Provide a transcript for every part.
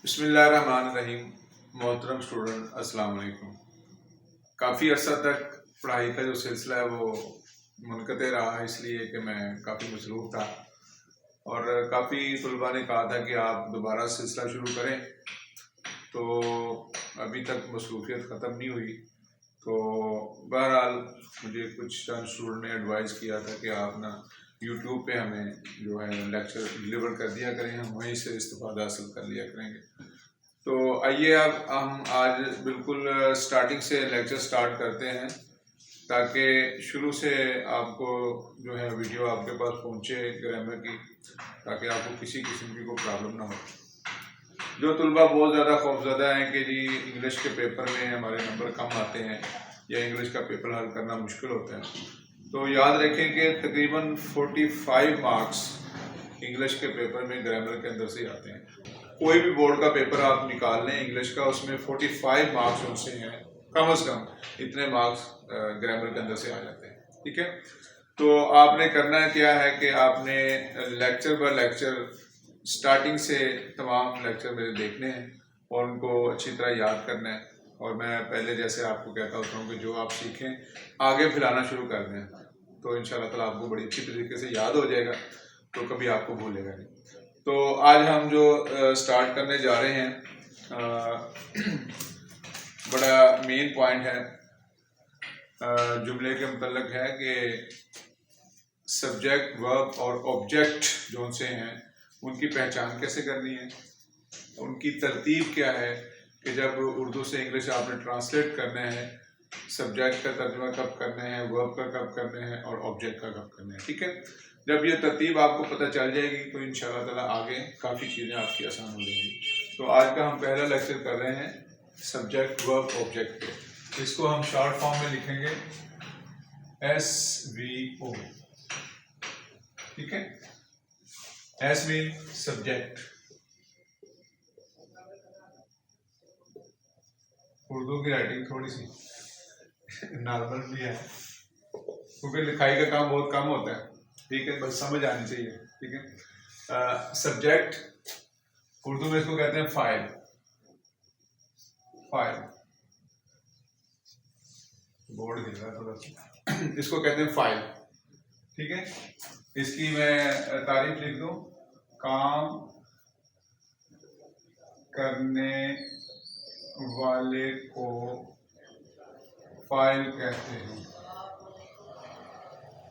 बिस्मिल्लाहिर्रहमानिर्रहीम। मोहतरम स्टूडेंट, अस्सलाम वालेकुम। काफ़ी अर्सा तक पढ़ाई का जो सिलसिला है वो मुनक़ते रहा, इसलिए कि मैं काफ़ी मसरूफ़ था और काफ़ी तलबा ने कहा था कि आप दोबारा सिलसिला शुरू करें, तो अभी तक मसरूफ़ियत ख़त्म नहीं हुई। तो बहरहाल मुझे कुछ चंद स्टूडेंट ने एडवाइस किया था कि आप ना यूट्यूब पे हमें जो है लेक्चर डिलीवर कर दिया करें, हम वहीं से इस्तिफ़ादा हासिल कर लिया करेंगे। तो आइए अब हम आज बिल्कुल स्टार्टिंग से लेक्चर स्टार्ट करते हैं, ताकि शुरू से आपको जो है वीडियो आपके पास पहुँचे ग्रामर की, ताकि आपको किसी किस्म की कोई प्रॉब्लम ना हो। जो तलबा बहुत ज़्यादा खौफज़दा हैं कि जी इंग्लिश के पेपर में हमारे नंबर कम आते हैं या इंग्लिश का पेपर हल करना मुश्किल होता है, तो याद रखें कि तकरीबन 45 मार्क्स इंग्लिश के पेपर में ग्रामर के अंदर से आते हैं। कोई भी बोर्ड का पेपर आप निकाल लें इंग्लिश का, उसमें 45 मार्क्स उनसे हैं, कम से कम इतने मार्क्स ग्रामर के अंदर से आ जाते हैं। ठीक है, तो आपने करना क्या है कि आपने लेक्चर बाय लेक्चर स्टार्टिंग से तमाम लेक्चर मेरे देखने हैं और उनको अच्छी तरह याद करना है। और मैं पहले जैसे आपको कहता होता हूँ कि जो आप सीखें आगे फैलाना शुरू कर दें, तो इंशाल्लाह ताला आपको बड़ी अच्छी तरीके से याद हो जाएगा, तो कभी आपको भूलेगा नहीं। तो आज हम जो स्टार्ट करने जा रहे हैं, बड़ा मेन पॉइंट है, जुमले के मतलब है कि सब्जेक्ट, वर्ब और ऑब्जेक्ट जो से हैं उनकी पहचान कैसे करनी है, उनकी तरतीब क्या है कि जब उर्दू से इंग्लिश आपने ट्रांसलेट करना है, सब्जेक्ट का तर्जुमा कब करना है, वर्ब का कब करना है और ऑब्जेक्ट का कब करना है। ठीक है, जब ये तरतीब आपको पता चल जाएगी तो इंशाल्लाह ताला आगे काफ़ी चीज़ें आपकी आसान हो जाएंगी। तो आज का हम पहला लेक्चर कर रहे हैं सब्जेक्ट, वर्ब, ऑब्जेक्ट पे। इसको हम शॉर्ट फॉर्म में लिखेंगे SVO। ठीक है, S मीन सब्जेक्ट। उर्दू की राइटिंग थोड़ी सी नॉर्मल भी है, क्योंकि लिखाई का काम बहुत कम होता है। ठीक है, बस समझ आनी चाहिए। ठीक है, सब्जेक्ट उर्दू में इसको कहते हैं फाइल। फाइल बोर्ड दिख रहा है थोड़ा सा इसको कहते हैं फाइल। ठीक है, इसकी मैं तारीफ लिख दूं, काम करने वाले को फाइल कहते हैं।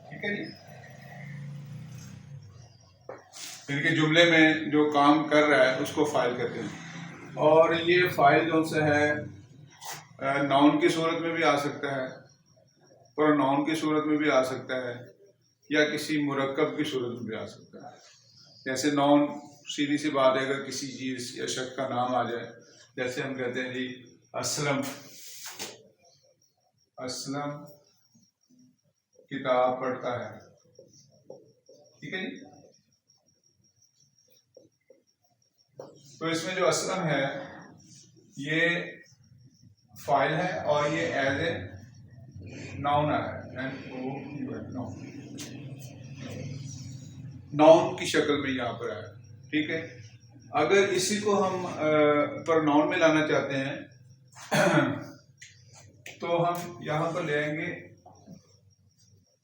ठीक है जी, इनके जुमले में जो काम कर रहा है उसको फाइल कहते हैं। और ये फाइल जो से है नाउन की सूरत में भी आ सकता है, प्रोनाउन की सूरत में भी आ सकता है, या किसी मुरक्कब की सूरत में भी आ सकता है। जैसे नाउन, सीधी सी बात है, अगर किसी चीज़ या शख्स का नाम आ जाए, जैसे हम कहते हैं जी असलम, असलम किताब पढ़ता है। ठीक है जी, तो इसमें जो असलम है ये फाइल है और ये एज ए नाउन है, नाउन की शक्ल में यहाँ पर है। ठीक है, अगर इसी को हम प्रोनाउन में लाना चाहते हैं तो हम यहाँ पर ले आएंगे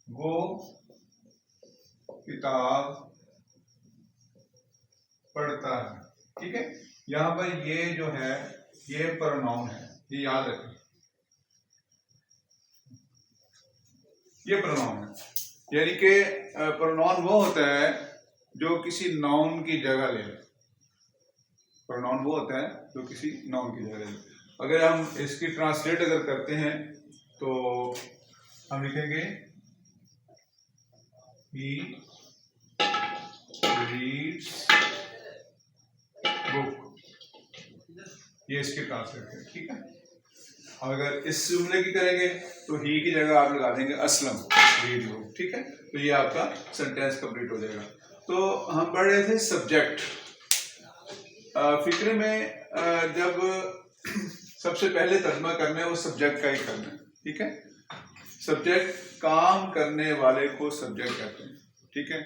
वो किताब पढ़ता है। ठीक है, यहाँ पर ये जो है ये प्रोनाउन है, ये याद रखें, ये प्रोनाउन है। यानी कि प्रोनाउन वो होता है जो किसी नाउन की जगह ले ले। प्रोनाउन वो होता है जो किसी नाउन की जगह ले ले। अगर हम इसकी ट्रांसलेट अगर करते हैं तो हम लिखेंगे ही रीड्स बुक, ये इसकी ट्रांसलेट है। ठीक है, अगर इस जुमले की करेंगे तो ही की जगह आप लगा देंगे असलम रीड बुक। ठीक है, तो ये आपका सेंटेंस कंप्लीट हो जाएगा। तो हम पढ़ रहे थे सब्जेक्ट। फिक्रे में जब सबसे पहले तर्जुमा करना है वो सब्जेक्ट का ही करना है। ठीक है, सब्जेक्ट, काम करने वाले को सब्जेक्ट कहते हैं। ठीक है,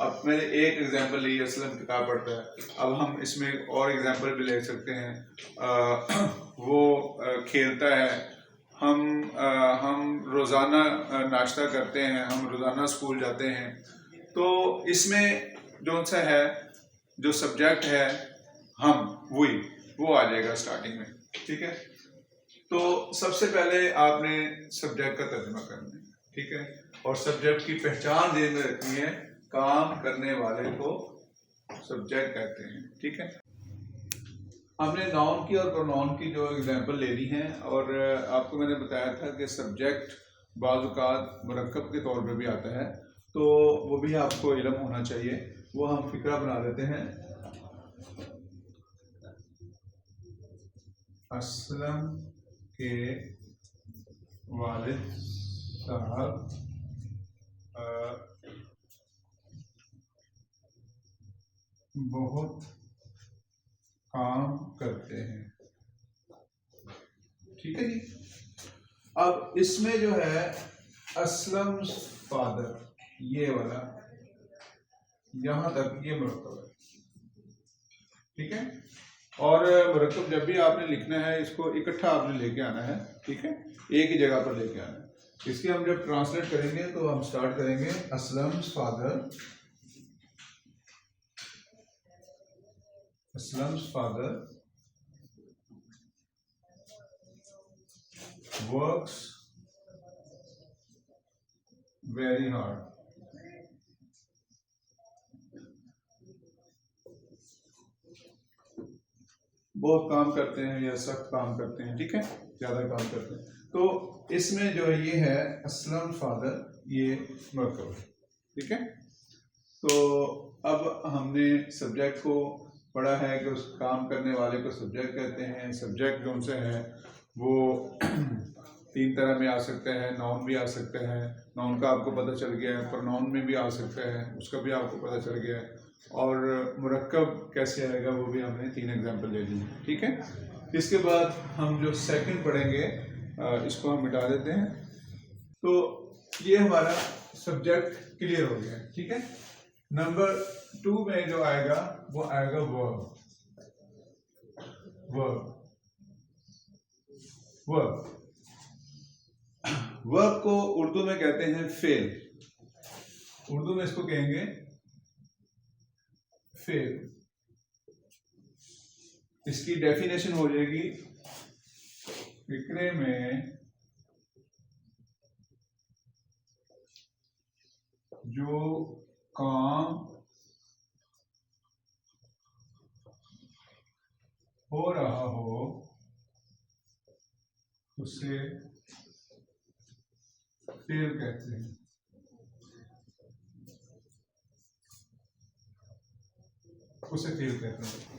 अब मैंने एक एग्जांपल ली, असलम किताब पढ़ता है, अब हम इसमें और एग्जांपल भी ले सकते हैं। वो खेलता है, हम रोज़ाना नाश्ता करते हैं, हम रोज़ाना स्कूल जाते हैं। तो इसमें जो सा है, जो सब्जेक्ट है हम, वो आ जाएगा स्टार्टिंग में, ठीक है। तो सबसे पहले आपने सब्जेक्ट का तर्जुमा करना है, ठीक है, और सब्जेक्ट की पहचान ध्यान में रखनी है, काम करने वाले को सब्जेक्ट कहते हैं, ठीक है। हमने नाउन की और प्रोनाउन की जो एग्जांपल लेनी है, और आपको मैंने बताया था कि सब्जेक्ट बाज़ औक़ात मुरक्कब के तौर पे भी आता है, तो वो भी आपको इल्म होना चाहिए। वो हम फिक्रा बना लेते हैं। असलम के वालिद साहब बहुत काम करते हैं, ठीक है जी। अब इसमें जो है असलम फादर, ये वाला यहां तक ये मुरक्कब है, ठीक है। और मुरक्कब जब भी आपने लिखना है, इसको इकट्ठा आपने लेके आना है, ठीक है, एक ही जगह पर लेके आना है। इसके हम जब ट्रांसलेट करेंगे तो हम स्टार्ट करेंगे Aslam father, Aslam's father works very hard, बहुत काम करते हैं या सख्त काम करते हैं, ठीक है, ज्यादा काम करते हैं। तो इसमें जो ये है असलम फादर, ये मुरक्कब है, ठीक है। तो अब हमने सब्जेक्ट को पढ़ा है कि उस काम करने वाले को सब्जेक्ट कहते हैं। सब्जेक्ट जो उनसे है वो तीन तरह में आ सकते हैं, नाउन भी आ सकते हैं, नाउन का आपको पता चल गया है, प्रोनाउन में भी आ सकते हैं, उसका भी आपको पता चल गया है, और मुरक्कब कैसे आएगा वो भी हमने 3 एग्जांपल ले लिए, ठीक है। इसके बाद हम जो सेकंड पढ़ेंगे, इसको हम मिटा देते हैं। तो ये हमारा सब्जेक्ट क्लियर हो गया, ठीक है। नंबर 2 में जो आएगा वो आएगा वर्ब। वर्ब को उर्दू में कहते हैं फेल, उर्दू में इसको कहेंगे फेल। इसकी डेफिनेशन हो जाएगी, फिक्रे में जो काम हो रहा हो उसे फेल कहते हैं, उसे फेल कहते हैं।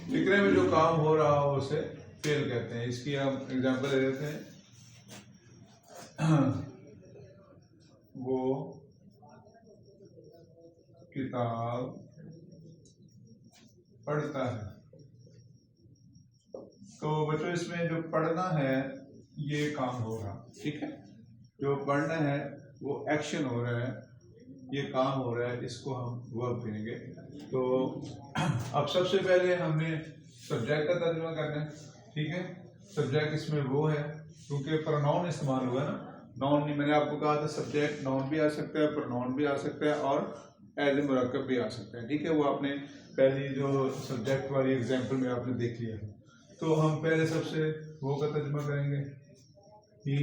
फिक्रे में जो काम हो रहा हो उसे फेल कहते हैं। इसकी हम एग्जांपल ले लेते हैं। वो किताब पढ़ता है। तो बच्चों इसमें जो पढ़ना है ये काम हो रहा, ठीक है, जो पढ़ना है वो एक्शन हो रहा है, ये काम हो रहा है, इसको हम वर्ब कहेंगे। तो अब सबसे पहले हमने सब्जेक्ट का तर्जुमा करना है, ठीक है। सब्जेक्ट इसमें वो है, क्योंकि प्रोनाउन इस्तेमाल हुआ ना, नाउन नहीं, मैंने आपको कहा था सब्जेक्ट नाउन भी आ सकता है, प्रोनाउन भी आ सकता है, और एज ए मुरक्कब भी आ सकता है, ठीक है। वो आपने पहली जो सब्जेक्ट वाली एग्जाम्पल में आपने देख लिया। तो हम पहले सबसे वो का तर्जुमा करेंगे कि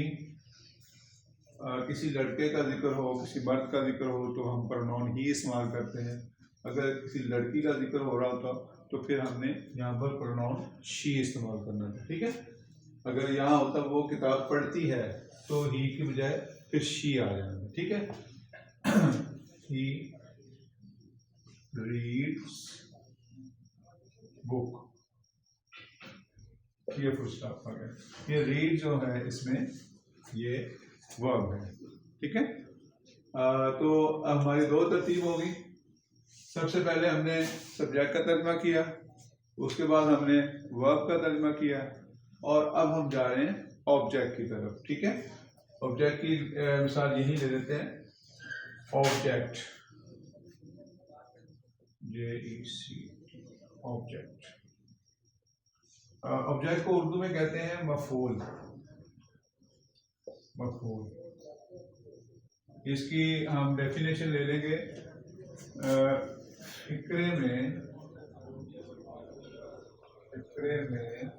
किसी लड़के का जिक्र हो, किसी मर्द का जिक्र हो तो हम प्रोनाउन ही इस्तेमाल करते हैं। अगर किसी लड़की का जिक्र हो रहा होता तो फिर हमने यहाँ पर प्रोनाउन शी इस्तेमाल करना था, ठीक है। अगर यहाँ होता वो किताब पढ़ती है तो ही की बजाय फिर शी आ जाना, ठीक है। ही रीड्स बुक, ये फुल स्टॉप आ गया। ये रीड जो है इसमें ये वर्ब है, ठीक है। तो हमारी दो तरतीब होगी। सबसे पहले हमने सब्जेक्ट का तर्जुमा किया, उसके बाद हमने वर्ब का तर्जुमा किया, और अब हम जा रहे हैं ऑब्जेक्ट की तरफ, ठीक है। ऑब्जेक्ट की मिसाल यही ले लेते हैं। Object JEC object. ऑब्जेक्ट को उर्दू में कहते हैं मफूल। इसकी हम डेफिनेशन ले लेंगे। फिक्रे में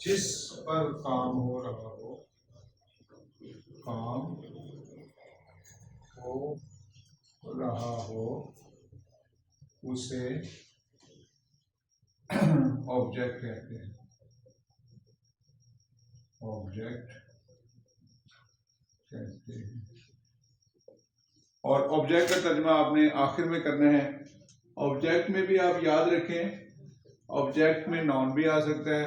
जिस पर काम हो रहा हो उसे ऑब्जेक्ट कहते हैं। और ऑब्जेक्ट का तर्जुमा आपने आखिर में करना है। ऑब्जेक्ट में भी आप याद रखें, ऑब्जेक्ट में नाउन भी आ सकता है,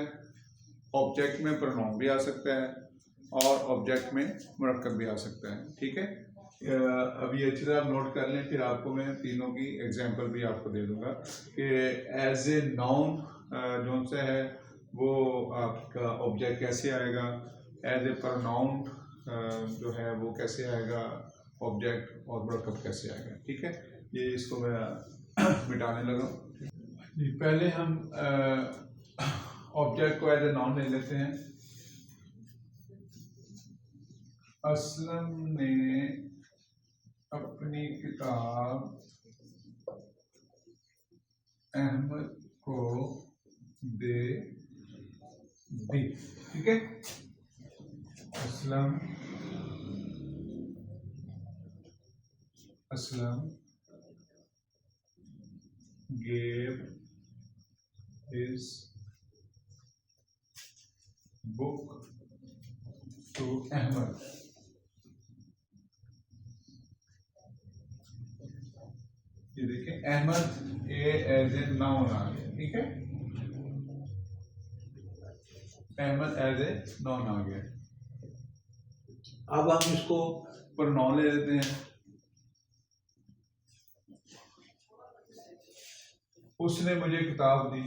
ऑब्जेक्ट में प्रोनाउन भी आ सकता है, और ऑब्जेक्ट में मुरक्कब भी आ सकता है। ठीक है, अभी अच्छी तरह नोट कर लें, फिर आपको मैं तीनों की एग्जांपल भी आपको दे दूंगा कि एज ए नाउन जो सा है वो आपका ऑब्जेक्ट कैसे आएगा, एज ए प्रोनाउन जो है वो कैसे आएगा ऑब्जेक्ट, और मुरक्कब कैसे आएगा। ठीक है, ये इसको मैं मिटाने लगा। पहले हम ऑब्जेक्ट को एज ए नाउन ले लेते हैं। असलम ने अपनी किताब अहमद को दे दी। ठीक है, Aslam gave his book to Ahmed। ये देखिए अहमद एज ए नाउन आ गया। ठीक है, अहमद एज ए नाउन आ गया। अब हम इसको प्रोनाउन ले लेते हैं। उसने मुझे किताब दी।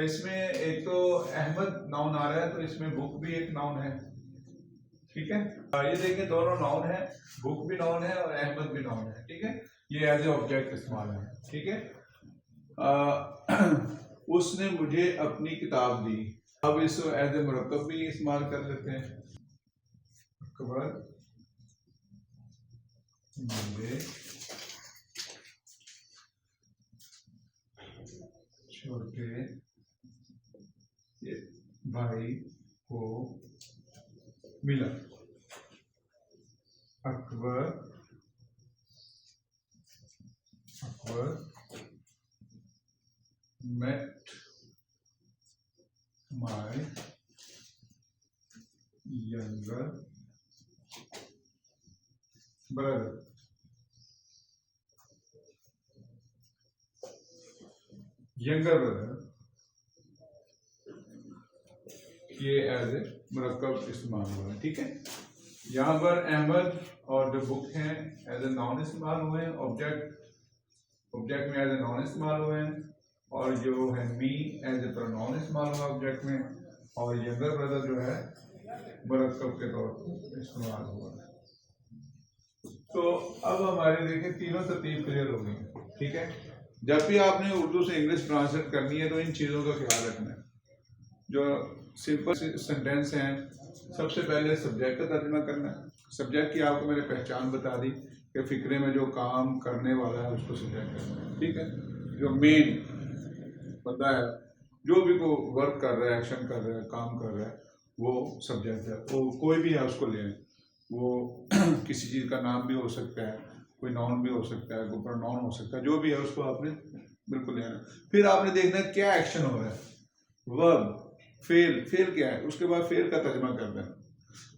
इसमें एक तो अहमद नाउन आ रहा है, तो इसमें बुक भी एक नाउन है। ठीक है, ये देखिए दोनों नाउन है, बुक भी नाउन है और अहमद भी नाउन है। ठीक है, ये एज ए ऑब्जेक्ट इस्तेमाल है। ठीक है, उसने मुझे अपनी किताब दी। अब इसको एज ए मुरक्कब भी इस्तेमाल कर लेते हैं। अकबर मुझे छोटे भाई को मिला। Akbar met my younger brother। Younger brother ये एज ए मुरक्कब इस्तेमाल हुआ है। ठीक है, यहाँ पर अहमद और जो बुक हैं एज ए नाउन इस्तेमाल हुए हैं, ऑब्जेक्ट में एज ए नाउन इस्तेमाल हुए हैं, और जो है मी एज ए प्रोनाउन इस्तेमाल हुआ ऑब्जेक्ट में, और यंगर ब्रदर जो है मुरक्कब के तौर पर इस्तेमाल हुआ है। तो अब हमारे देखिए तीनों तरतीब क्लियर हो गई है। ठीक है, जब भी आपने उर्दू से इंग्लिश ट्रांसलेट करनी है तो इन चीज़ों का ख्याल रखना है। जो सिंपल सेंटेंस हैं, सबसे पहले सब्जेक्ट का तर्जुमा करना है। सब्जेक्ट की आपको मैंने पहचान बता दी कि फिक्रे में जो काम करने वाला है उसको सब्जेक्ट करना है। ठीक है, जो मेन बंदा है, जो भी को वर्क कर रहा है, एक्शन कर रहा है, काम कर रहा है, वो सब्जेक्ट है। वो कोई भी है उसको लें, वो किसी चीज़ का नाम भी हो सकता है, कोई नाउन भी हो सकता है, कोई प्रोनाउन हो सकता है, जो भी है उसको आपने बिल्कुल लेना। फिर आपने देखना है क्या एक्शन हो रहा है, वर्ब, फेल क्या है, उसके बाद फेल का तर्जुमा कर देना।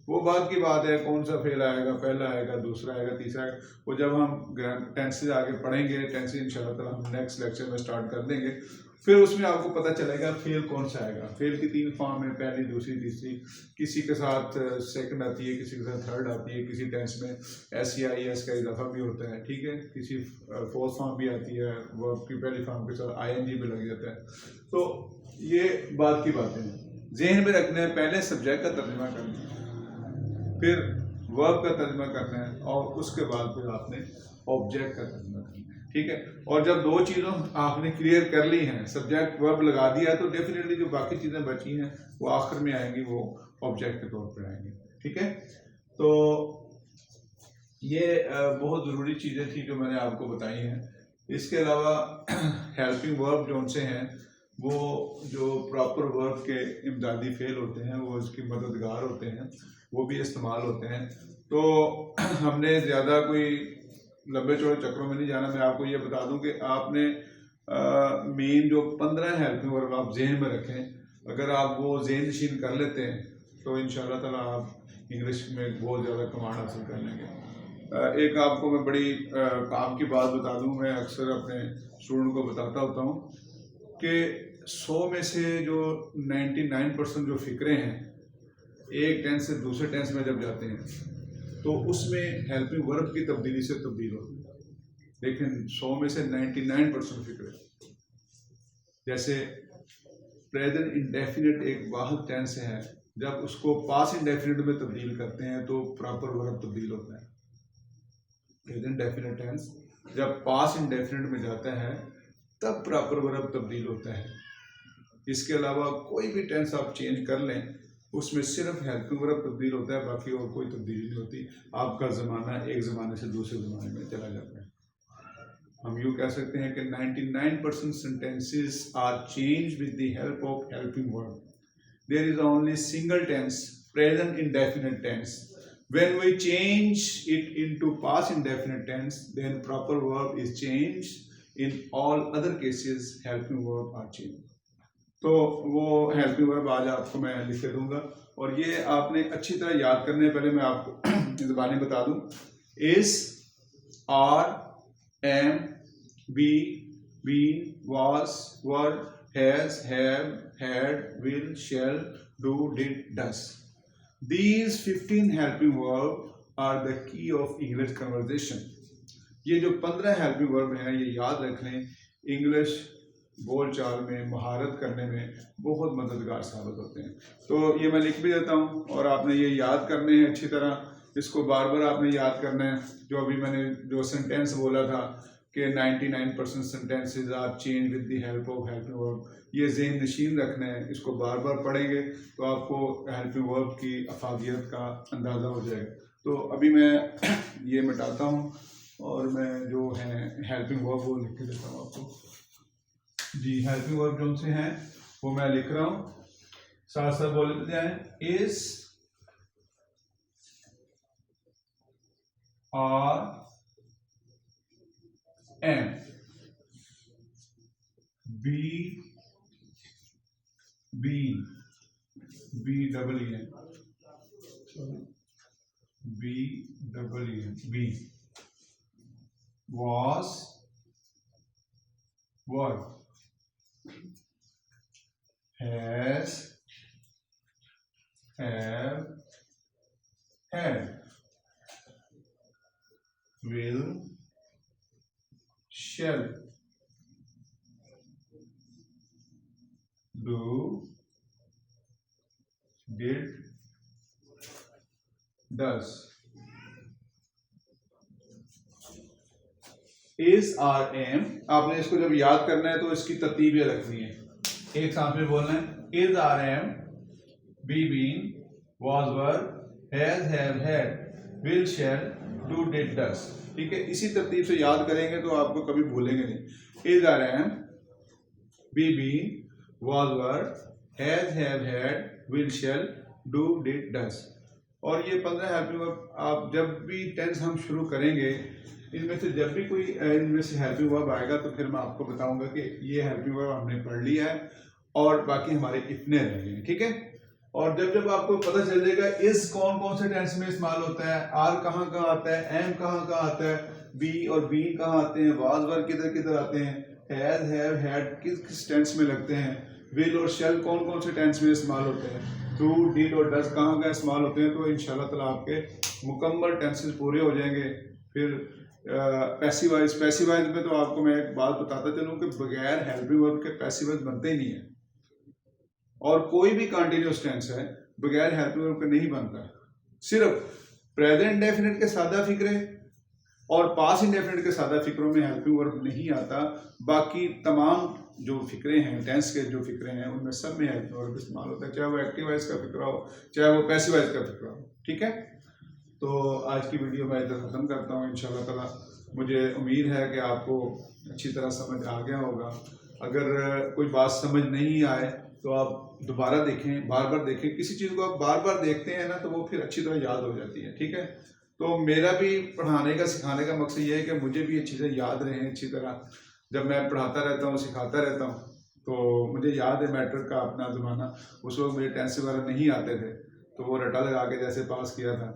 वो बात की बात है, कौन सा फेल आएगा, पहला आएगा, दूसरा आएगा, तीसरा आएगा, वो जब हम टेंसेज आगे पढ़ेंगे, टेंसेज इंशाल्लाह हम नेक्स्ट लेक्चर में स्टार्ट कर देंगे, फिर उसमें आपको पता चलेगा फेल कौन सा आएगा। फेल की 3 फॉर्म है, पहली, दूसरी, तीसरी। किसी के साथ सेकंड आती है, किसी के साथ थर्ड आती है, किसी टेंस में SEIS का इजाफा भी होता है। ठीक है, किसी फोर्थ फॉर्म भी आती है, वर्ब की पहली फॉर्म के साथ ING भी लग जाता है। तो ये बात की बातें हैं, ज़हन में रखना है। पहले सब्जेक्ट का तर्जुमा करना है, फिर वर्ब का तर्जुमा करना है, और उसके बाद फिर आपने ऑब्जेक्ट का तर्जुमा करना है। ठीक है। और जब दो चीज़ों आपने क्लियर कर ली हैं, सब्जेक्ट वर्ब लगा दिया है, तो डेफिनेटली जो बाकी चीज़ें बची हैं वो आखिर में आएंगी, वो ऑब्जेक्ट के तौर पर आएंगी। ठीक है, तो ये बहुत ज़रूरी चीज़ें थी जो मैंने आपको बताई हैं। इसके अलावा हेल्पिंग वर्ब जो उनसे हैं, वो जो प्रॉपर वर्ब के इमदादी फेल होते हैं, वो इसकी मददगार होते हैं, वो भी इस्तेमाल होते हैं। तो हमने ज़्यादा कोई लंबे चौड़े चक्रों में नहीं जाना। मैं आपको ये बता दूं कि आपने मेन जो 15 हेल्पिंग वर्ब आप जहन में रखें। अगर आप वो जहन नशीन कर लेते हैं तो इंशाल्लाह ताला आप इंग्लिश में बहुत ज़्यादा कमांड हासिल कर लेंगे। एक आपको मैं बड़ी काम की बात बता दूं, मैं अक्सर अपने स्टूडेंट को बताता होता हूं कि 100 में से जो 99% जो फ़िक्रे हैं, एक टेंस से दूसरे टेंस में जब जाते हैं तो उसमें हेल्पिंग वर्ब की तब्दीली से तब्दील होती है। लेकिन 100 में से 99% फिक्र, जैसे प्रेजेंट इंडेफिनिट एक वाहिद टेंस है, जब उसको पास इंडेफिनिट में तब्दील करते हैं तो प्रॉपर वर्ब तब्दील होता है। प्रेजेंट डेफिनिट टेंस जब पास इंडेफिनिट में जाता है तब प्रॉपर वर्ब तब्दील होता है। इसके अलावा कोई भी टेंस आप चेंज कर लें, उसमें सिर्फ हेल्पिंग वर्ब तब्दील होता है, बाकी और कोई तब्दीली नहीं होती। आपका ज़माना एक ज़माने से दूसरे ज़माने में चला जाता है। हम यूँ कह सकते हैं कि 99% sentences are changed with the help of helping verb. There is only single tense, present indefinite tense. When we change it into past indefinite tense, then proper verb is changed. In all other cases, helping verb are changed. तो वो helping verb आज आपको मैं लिख के दूंगा, और ये आपने अच्छी तरह याद करने पहले मैं आपको ज़बानी बता दूं। Is, are, am, be, been, was, were, has, have, had, will, shall, do, did, does. These 15 helping verb are the key of English conversation. ये जो 15 हेल्पिंग वर्ब हैं, ये याद रख लें, इंग्लिश बोलचाल में महारत करने में बहुत मददगार साबित होते हैं। तो ये मैं लिख भी देता हूँ, और आपने ये याद करने हैं अच्छी तरह। इसको बार बार आपने याद करना है। जो अभी मैंने जो सेंटेंस बोला था कि 99% sentences are change with the help of helping verb, ये ज़हन नशीन रखना है। इसको बार बार पढ़ेंगे तो आपको हेल्पिंग वर्ब की अफादियत का अंदाज़ा हो जाएगा। तो अभी मैं ये मिटाता हूँ और मैं जो है हेल्पिंग वर्ब वो लिख के देता हूँ आपको। जी, हेल्पिंग वर्ब जो से हैं वो मैं लिख रहा हूँ, साथ साथ बोलते जाएं। Is, are, am, be, been, B double E N, B double E N, B, was, were, has, have, had, will, shall, do, did, does। Is, are, am, आपने इसको जब याद करना है तो इसकी तरतीब ये रखनी है। एक साथ में बोलना है। Is, are, am, be, been, was, were, has, have, had, will, shall, do, did, does. ठीक है, इसी तरतीब से याद करेंगे तो आपको कभी भूलेंगे नहीं। Is, are, am, be, been, was, were, has, have, had, will, shall, do, did, does. और ये 15 हेल्पिंग वर्ब आप जब भी टेंस हम शुरू करेंगे, इनमें से जब भी कोई इनमें से हेल्पिंग वर्ब आएगा तो फिर मैं आपको बताऊंगा कि ये हेल्पिंग वर्ब हमने पढ़ लिया है और बाकी हमारे इतने रह गए। ठीक है, और जब जब आपको पता चल जाएगा इस कौन कौन से टेंस में इस्तेमाल होता है, आर कहाँ कहाँ आता है, एम कहाँ कहाँ आता है, बी और बीन कहाँ आते हैं, वाज वर किधर किधर आते हैं, हैज, हैव, हैड किस किस टेंस में लगते हैं, विल और शैल कौन कौन से टेंस में इस्तेमाल होते हैं, डू, डिड और डस कहाँ कहाँ इस्तेमाल होते हैं, तो इंशाल्लाह ताला आपके मुकम्मल टेंसेस पूरे हो जाएंगे। फिर पैसिवाइज में तो आपको मैं एक बात बताता चलूँ कि बगैर हेल्पिंग वर्ब के पैसिवाइज बनते ही नहीं है, और कोई भी कंटिन्यूअस टेंस है बगैर हेल्पिंग वर्ब के नहीं बनता। सिर्फ प्रेजेंट डेफिनेट के सादा फिक्रे और पास इंडेफिनिट के सादा फिक्रों में हेल्पिंग वर्ब नहीं आता। बाकी तमाम जो फिक्रे हैं, टेंस के जो फिक्रे हैं, उनमें सब में हेल्पिंग वर्ब इस्तेमाल होता है, चाहे वो एक्टिव वॉइस का फिक्रा हो, चाहे वो पैसिव वॉइस का फिक्रा हो। ठीक है, तो आज की वीडियो मैं इधर ख़त्म करता हूँ। इंशाल्लाह ताला मुझे उम्मीद है कि आपको अच्छी तरह समझ आ गया होगा। अगर कोई बात समझ नहीं आए तो आप दोबारा देखें, बार बार देखें। किसी चीज़ को आप बार बार देखते हैं ना तो वो फिर अच्छी तरह याद हो जाती है। ठीक है, तो मेरा भी पढ़ाने का सिखाने का मकसद ये है कि मुझे भी अच्छी तरह याद रहें। अच्छी तरह जब मैं पढ़ाता रहता हूँ, सिखाता रहता हूँ, तो मुझे याद है मैट्रिक का अपना ज़माना, उस वक्त मेरे टेंस वगैरह नहीं आते थे, तो वो रटा लगा के जैसे पास किया था।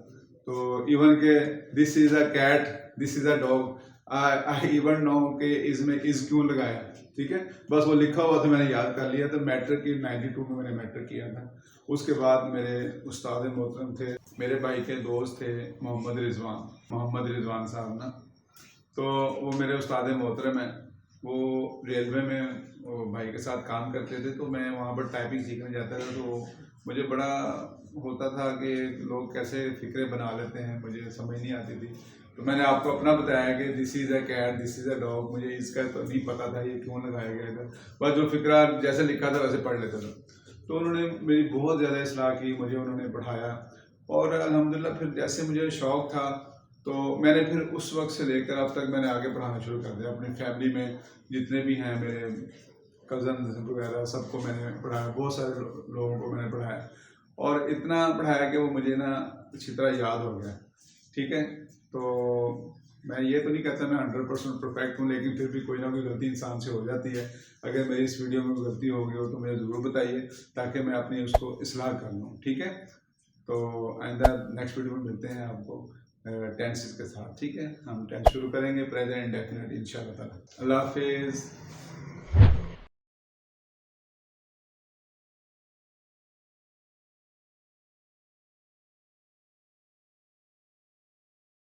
तो इवन के this is a cat, this is a dog, I even know के इसमें इज़ क्यों लगाया। ठीक है, बस वो लिखा हुआ था, मैंने याद कर लिया। तो मैट्रिक की 92 में मैंने मैट्रिक किया था। उसके बाद मेरे उस्ताद मोहतरम थे, मेरे भाई के दोस्त थे मोहम्मद रिजवान साहब ना, तो वो मेरे उस्ताद मोहतरम हैं। वो रेलवे में वो भाई के साथ काम करते थे, तो मैं वहाँ पर टाइपिंग सीखने जाता था। तो मुझे बड़ा होता था कि लोग कैसे फिक्रे बना लेते हैं, मुझे समझ नहीं आती थी। तो मैंने आपको अपना बताया कि this is a cat, this is a dog. मुझे इसका तो नहीं पता था ये क्यों लगाया गया था, बस जो फिक्रा जैसे लिखा था वैसे पढ़ लेता था। तो उन्होंने मेरी बहुत ज़्यादा इस्लाह की, मुझे उन्होंने पढ़ाया, और अल्हम्दुलिल्लाह फिर जैसे मुझे शौक़ था तो मैंने फिर उस वक्त से लेकर अब तक मैंने आगे पढ़ाना शुरू कर दिया। अपनी फैमिली में जितने भी हैं मेरे कज़न वगैरह सबको मैंने पढ़ाया, बहुत सारे लोगों को मैंने पढ़ाया, और इतना पढ़ाया कि वो मुझे ना अच्छी तरह याद हो गया। ठीक है, तो मैं ये तो नहीं कहता मैं 100% परफेक्ट हूँ, लेकिन फिर भी कोई ना कोई गलती इंसान से हो जाती है। अगर मेरी इस वीडियो में कोई गलती हो गई हो तो मुझे ज़रूर बताइए, ताकि मैं अपनी उसको इस्लाह कर लूँ। ठीक है, तो आइंदा नेक्स्ट वीडियो में मिलते हैं आपको टेंसेस के साथ। ठीक है, हम टेंस शुरू करेंगे, प्रेजेंट इंडेफिनिट इंशाल्लाह ताला। अल्लाह हाफिज़।